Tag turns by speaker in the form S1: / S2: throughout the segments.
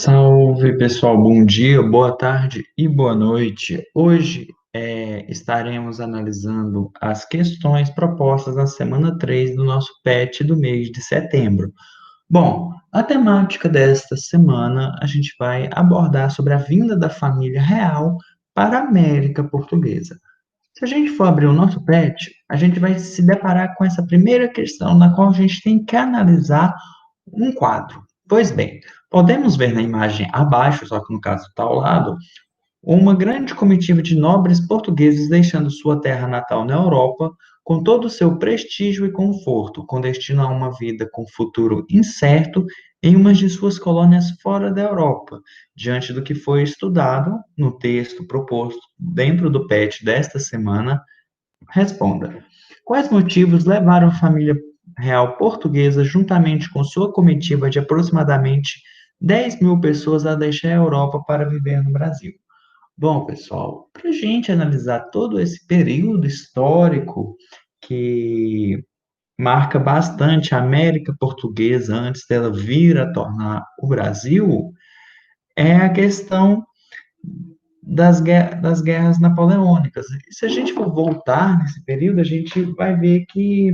S1: Salve pessoal, bom dia, boa tarde e boa noite. Hoje estaremos analisando as questões propostas na semana 3 do nosso PET do mês de setembro. Bom, a temática desta semana a gente vai abordar sobre a vinda da família real para a América Portuguesa. Se a gente for abrir o nosso PET, a gente vai se deparar com essa primeira questão na qual a gente tem que analisar um quadro. Pois bem, podemos ver na imagem abaixo, só que no caso está ao lado, uma grande comitiva de nobres portugueses deixando sua terra natal na Europa, com todo o seu prestígio e conforto, com destino a uma vida com futuro incerto em uma de suas colônias fora da Europa, diante do que foi estudado no texto proposto dentro do PET desta semana. Responda. Quais motivos levaram a família real portuguesa, juntamente com sua comitiva de aproximadamente 10.000 pessoas, a deixar a Europa para viver no Brasil? Bom, pessoal, para a gente analisar todo esse período histórico que marca bastante a América Portuguesa antes dela vir a tornar o Brasil, é a questão das guerras napoleônicas. E se a gente for voltar nesse período, a gente vai ver que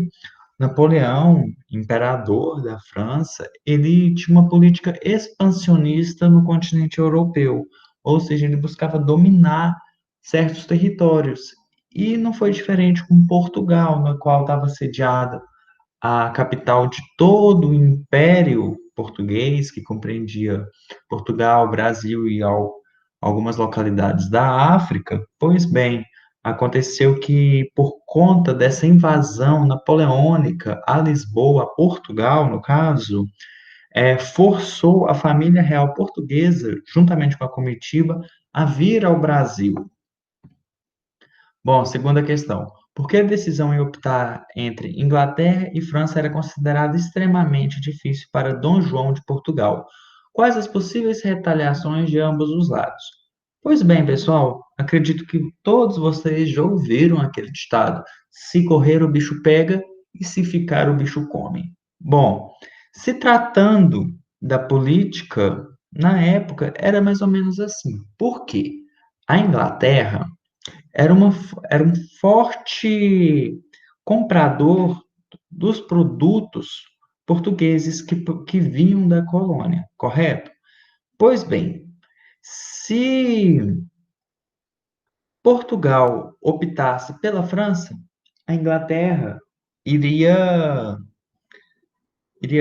S1: Napoleão, imperador da França, ele tinha uma política expansionista no continente europeu, ou seja, ele buscava dominar certos territórios. E não foi diferente com Portugal, na qual estava sediada a capital de todo o Império Português, que compreendia Portugal, Brasil e algumas localidades da África. Pois bem, aconteceu que, por conta dessa invasão napoleônica a Lisboa, a Portugal, no caso, forçou a família real portuguesa, juntamente com a comitiva, a vir ao Brasil. Bom, segunda questão. Por que a decisão em optar entre Inglaterra e França era considerada extremamente difícil para Dom João de Portugal? Quais as possíveis retaliações de ambos os lados? Pois bem, pessoal, acredito que todos vocês já ouviram aquele ditado: se correr o bicho pega e se ficar o bicho come. Bom, se tratando da política, na época era mais ou menos assim. Por quê? A Inglaterra era, uma, era um forte comprador dos produtos portugueses que vinham da colônia, correto? Pois bem, se Portugal optasse pela França, a Inglaterra iria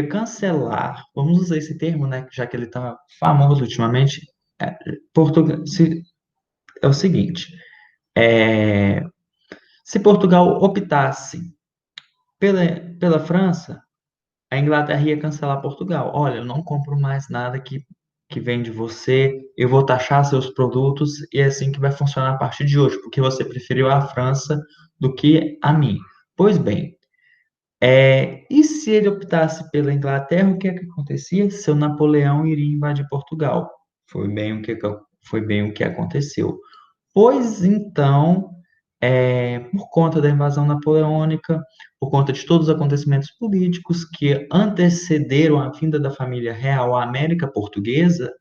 S1: cancelar, vamos usar esse termo, né, já que ele está famoso ultimamente. Portugal, é o seguinte, é, se Portugal optasse pela, pela França, a Inglaterra ia cancelar Portugal. Olha, eu não compro mais nada que vem de você, eu vou taxar seus produtos e é assim que vai funcionar a partir de hoje, porque você preferiu a França do que a mim. Pois bem, e se ele optasse pela Inglaterra, o que é que acontecia? Seu Napoleão iria invadir Portugal. Foi bem o que aconteceu. Pois então, por conta da invasão napoleônica, por conta de todos os acontecimentos políticos que antecederam a vinda da família real à América Portuguesa,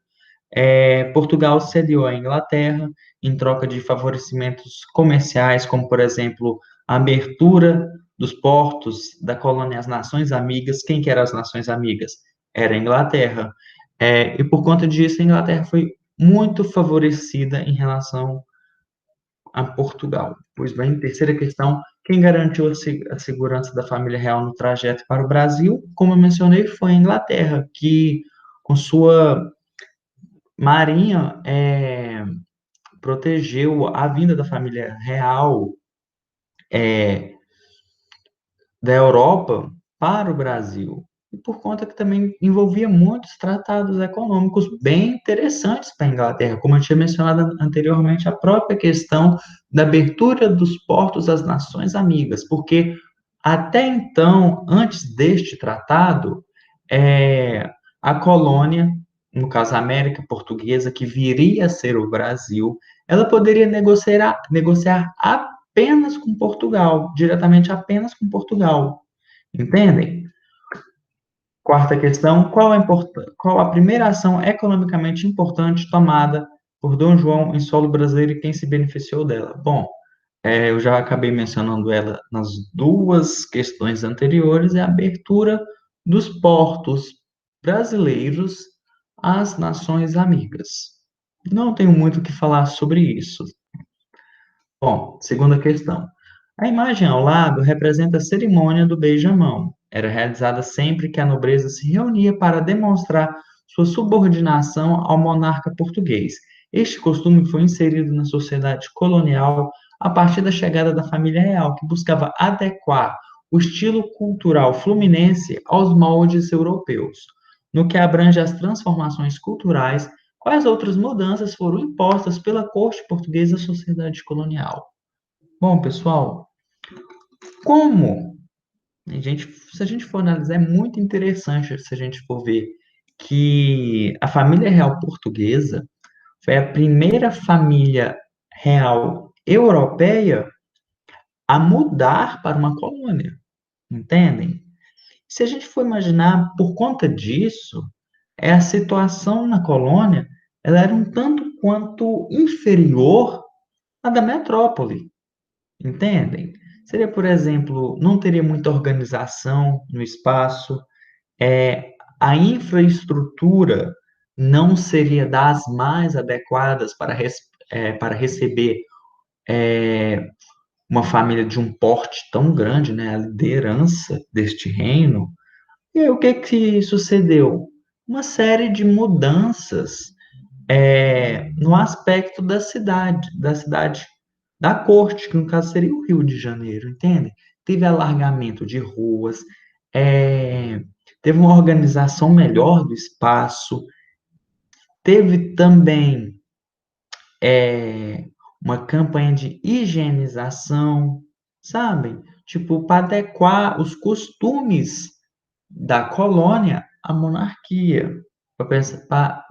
S1: Portugal cedeu à Inglaterra em troca de favorecimentos comerciais, como, por exemplo, a abertura dos portos da colônia às Nações Amigas. Quem que eram as Nações Amigas? Era a Inglaterra. E por conta disso, a Inglaterra foi muito favorecida em relação a Portugal. Pois bem, terceira questão, quem garantiu a segurança da família real no trajeto para o Brasil? Como eu mencionei, foi a Inglaterra, que com sua marinha protegeu a vinda da família real é, da Europa para o Brasil. E por conta que também envolvia muitos tratados econômicos bem interessantes para a Inglaterra, como eu tinha mencionado anteriormente, a própria questão da abertura dos portos às nações amigas, porque até então, antes deste tratado, a colônia, no caso a América Portuguesa, que viria a ser o Brasil, ela poderia negociar apenas com Portugal, diretamente apenas com Portugal. Entendem? Quarta questão, qual a primeira ação economicamente importante tomada por Dom João em solo brasileiro e quem se beneficiou dela? Bom, eu já acabei mencionando ela nas duas questões anteriores, é a abertura dos portos brasileiros às nações amigas. Não tenho muito o que falar sobre isso. Bom, segunda questão. A imagem ao lado representa a cerimônia do beijamão. Era realizada sempre que a nobreza se reunia para demonstrar sua subordinação ao monarca português. Este costume foi inserido na sociedade colonial a partir da chegada da família real, que buscava adequar o estilo cultural fluminense aos moldes europeus. No que abrange as transformações culturais, quais outras mudanças foram impostas pela corte portuguesa à sociedade colonial? Bom, pessoal, como se a gente for analisar, é muito interessante se a gente for ver que a família real portuguesa foi a primeira família real europeia a mudar para uma colônia, entendem? Se a gente for imaginar, por conta disso, a situação na colônia, ela era um tanto quanto inferior à da metrópole. Entendem? Seria, por exemplo, não teria muita organização no espaço, a infraestrutura não seria das mais adequadas para receber uma família de um porte tão grande, né? A liderança deste reino. E aí, o que que sucedeu? Uma série de mudanças no aspecto da cidade da corte, que no caso seria o Rio de Janeiro, entende? Teve alargamento de ruas, é, teve uma organização melhor do espaço, teve também uma campanha de higienização, sabe? Tipo, para adequar os costumes da colônia à monarquia.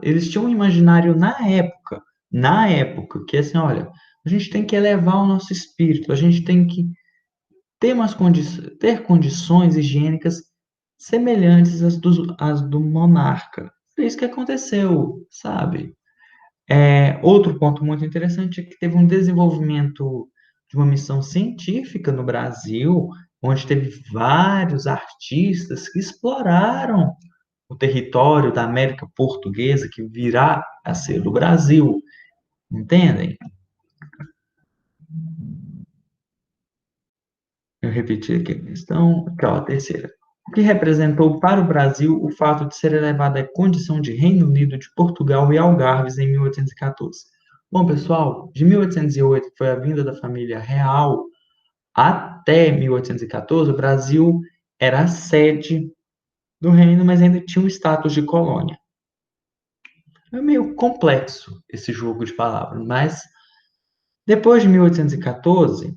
S1: Eles tinham um imaginário na época, que assim, olha, a gente tem que elevar o nosso espírito, a gente tem que ter condições higiênicas semelhantes às do monarca. Foi isso que aconteceu, sabe? Outro ponto muito interessante é que teve um desenvolvimento de uma missão científica no Brasil, onde teve vários artistas que exploraram o território da América Portuguesa, que virá a ser do Brasil, entendem? Eu repeti aqui a questão, aqui, ó, a terceira. O que representou para o Brasil o fato de ser elevado à condição de Reino Unido de Portugal e Algarves em 1814? Bom, pessoal, de 1808, que foi a vinda da família real, até 1814, o Brasil era a sede do reino, mas ainda tinha o status de colônia. É meio complexo esse jogo de palavras, mas depois de 1814,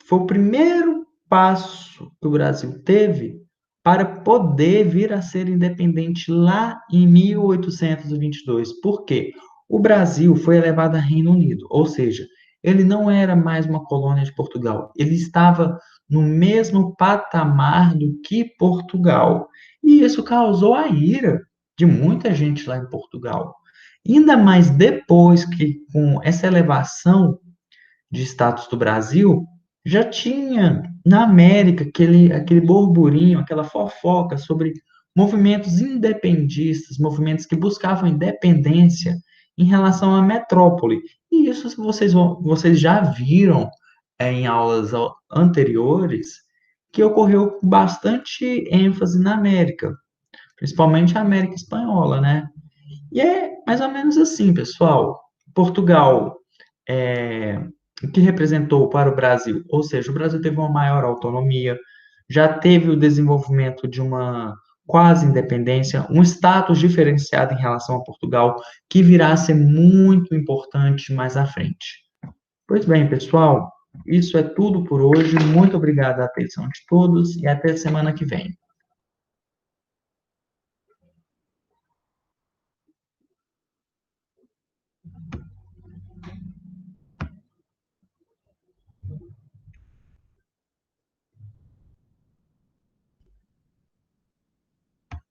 S1: foi o primeiro passo que o Brasil teve para poder vir a ser independente lá em 1822. Por quê? O Brasil foi elevado a Reino Unido, ou seja, ele não era mais uma colônia de Portugal, ele estava no mesmo patamar do que Portugal. E isso causou a ira de muita gente lá em Portugal. Ainda mais depois que, com essa elevação de status do Brasil, já tinha na América aquele burburinho, aquela fofoca sobre movimentos independistas, movimentos que buscavam independência em relação à metrópole. E isso vocês já viram em aulas anteriores, que ocorreu com bastante ênfase na América, principalmente a América Espanhola, né? E é mais ou menos assim, pessoal. Portugal é, o que representou para o Brasil, ou seja, o Brasil teve uma maior autonomia, já teve o desenvolvimento de uma quase independência, um status diferenciado em relação a Portugal, que virá a ser muito importante mais à frente. Pois bem, pessoal, isso é tudo por hoje. Muito obrigado à atenção de todos e até semana que vem.